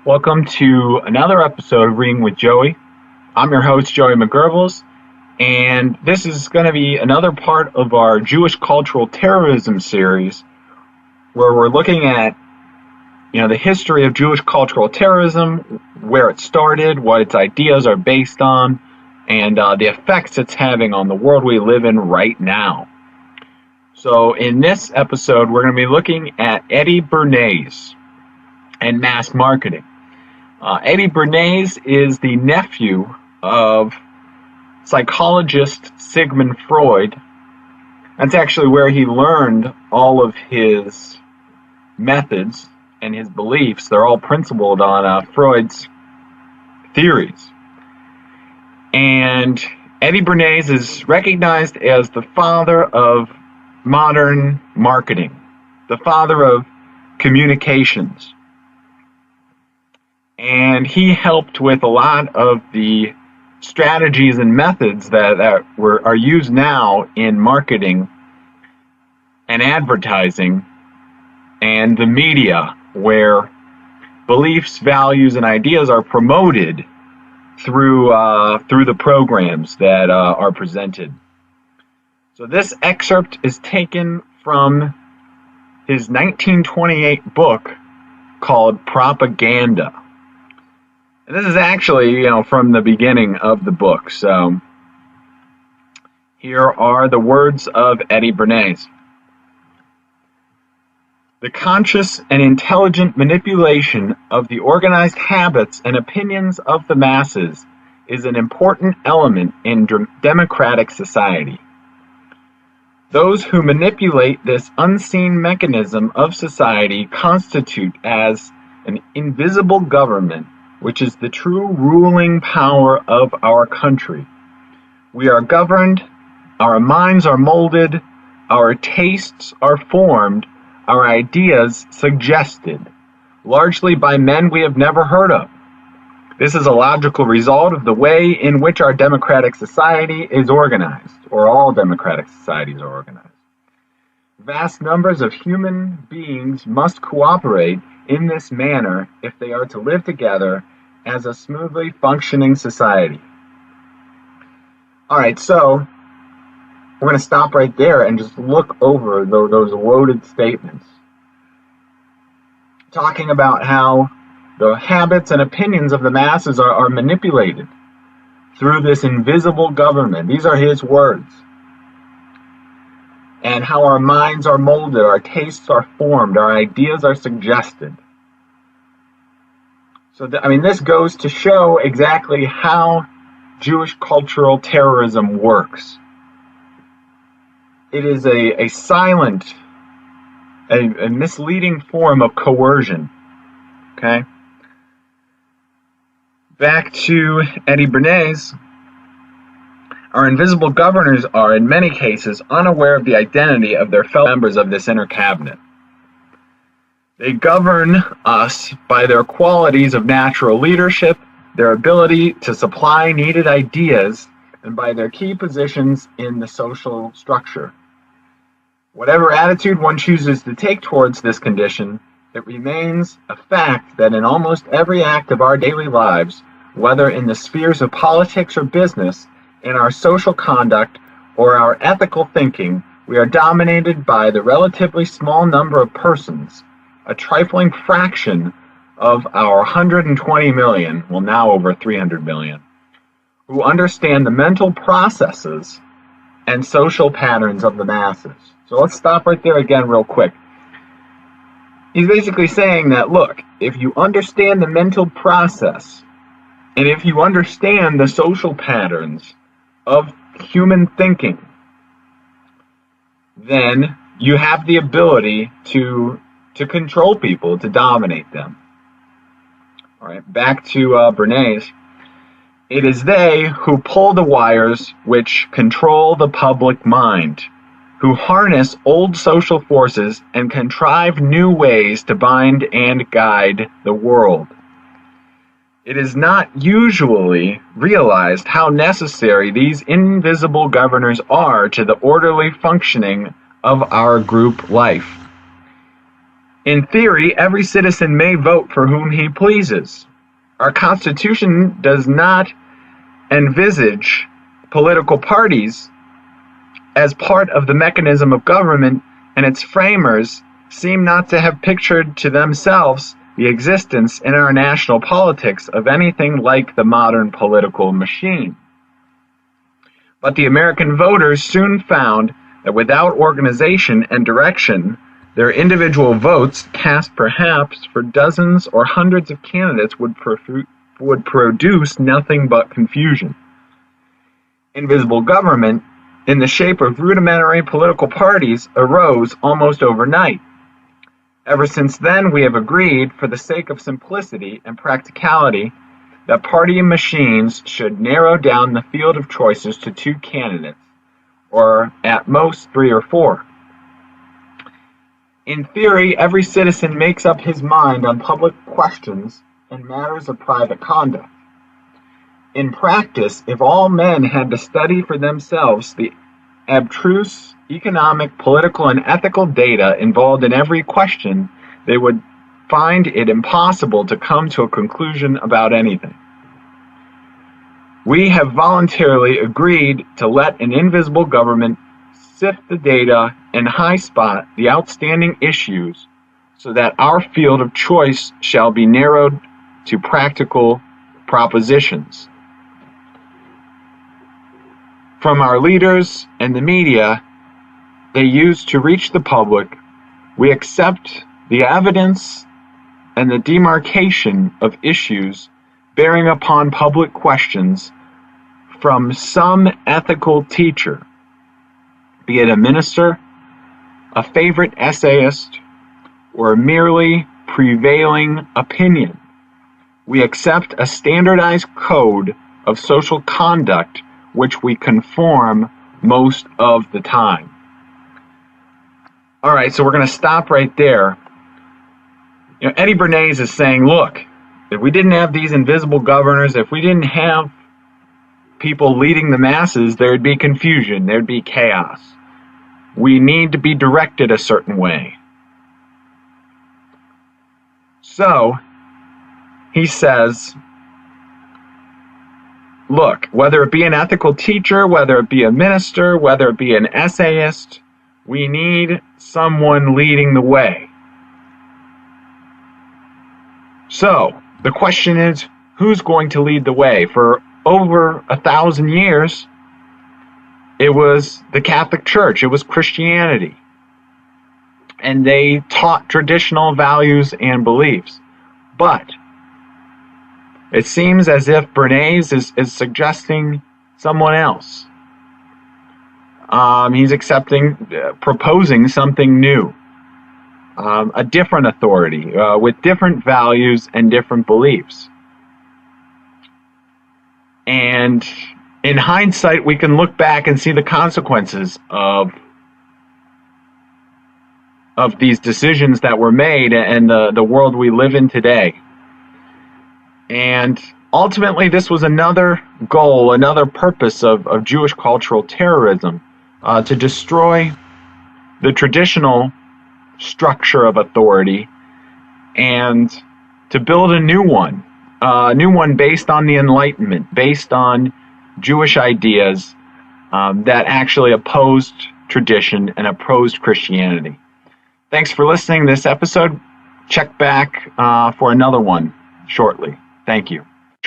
Welcome to another episode of Reading with Joey. I'm your host, Joey McGurbles, and this is going to be another part of our Jewish Cultural Terrorism series, where we're looking at, the history of Jewish cultural terrorism, where it started, what its ideas are based on, and the effects it's having on the world we live in right now. So in this episode, we're going to be looking at Eddie Bernays and mass marketing. Eddie Bernays is the nephew of psychologist Sigmund Freud. That's actually where he learned all of his methods and his beliefs. They're all principled on Freud's theories. And Eddie Bernays is recognized as the father of modern marketing, the father of communications. And he helped with a lot of the strategies and methods that are used now in marketing and advertising and the media, where beliefs, values, and ideas are promoted through the programs that are presented. So this excerpt is taken from his 1928 book called Propaganda. And this is actually, from the beginning of the book. So here are the words of Eddie Bernays. The conscious and intelligent manipulation of the organized habits and opinions of the masses is an important element in democratic society. Those who manipulate this unseen mechanism of society constitute as an invisible government, which is the true ruling power of our country. We are governed, our minds are molded, our tastes are formed, our ideas suggested, largely by men we have never heard of. This is a logical result of the way in which our democratic society is organized, or all democratic societies are organized. Vast numbers of human beings must cooperate in this manner if they are to live together as a smoothly functioning society. All right, so we're going to stop right there and just look over those loaded statements, talking about how the habits and opinions of the masses are manipulated through this invisible government. These are his words. And how our minds are molded, our tastes are formed, our ideas are suggested. So, this goes to show exactly how Jewish cultural terrorism works. It is a silent, a misleading form of coercion. Okay? Back to Eddie Bernays. Our invisible governors are, in many cases, unaware of the identity of their fellow members of this inner cabinet. They govern us by their qualities of natural leadership, their ability to supply needed ideas, and by their key positions in the social structure. Whatever attitude one chooses to take towards this condition, it remains a fact that in almost every act of our daily lives, whether in the spheres of politics or business, in our social conduct or our ethical thinking, we are dominated by the relatively small number of persons, a trifling fraction of our 120 million, well now over 300 million, who understand the mental processes and social patterns of the masses. So let's stop right there again real quick. He's basically saying that, look, if you understand the mental process, and if you understand the social patterns of human thinking, then you have the ability to control people, to dominate them. All right, back to Bernays. It is they who pull the wires which control the public mind, who harness old social forces and contrive new ways to bind and guide the world. It is not usually realized how necessary these invisible governors are to the orderly functioning of our group life. In theory, every citizen may vote for whom he pleases. Our Constitution does not envisage political parties as part of the mechanism of government, and its framers seem not to have pictured to themselves the existence in our national politics of anything like the modern political machine. But the American voters soon found that without organization and direction, their individual votes, cast perhaps for dozens or hundreds of candidates, would produce nothing but confusion. Invisible government, in the shape of rudimentary political parties, arose almost overnight. Ever since then, we have agreed, for the sake of simplicity and practicality, that party machines should narrow down the field of choices to 2 candidates, or at most 3 or 4. In theory, every citizen makes up his mind on public questions and matters of private conduct. In practice, if all men had to study for themselves the abstruse economic, political, and ethical data involved in every question, they would find it impossible to come to a conclusion about anything. We have voluntarily agreed to let an invisible government sift the data and high spot the outstanding issues so that our field of choice shall be narrowed to practical propositions. From our leaders and the media they use to reach the public, we accept the evidence and the demarcation of issues bearing upon public questions from some ethical teacher, be it a minister, a favorite essayist, or a merely prevailing opinion. We accept a standardized code of social conduct which we conform most of the time. All right, so we're going to stop right there. Eddie Bernays is saying, look, if we didn't have these invisible governors, if we didn't have people leading the masses, there'd be confusion, there'd be chaos. We need to be directed a certain way. So, he says, look, whether it be an ethical teacher, whether it be a minister, whether it be an essayist, we need someone leading the way. So, the question is, who's going to lead the way? For over 1,000 years, it was the Catholic Church, it was Christianity. And they taught traditional values and beliefs. But it seems as if Bernays is suggesting someone else. He's proposing something new, a different authority with different values and different beliefs. And in hindsight, we can look back and see the consequences of these decisions that were made and the world we live in today. And ultimately, this was another goal, another purpose of Jewish cultural terrorism, to destroy the traditional structure of authority and to build a new one based on the Enlightenment, based on Jewish ideas that actually opposed tradition and opposed Christianity. Thanks for listening to this episode. Check back for another one shortly. Thank you.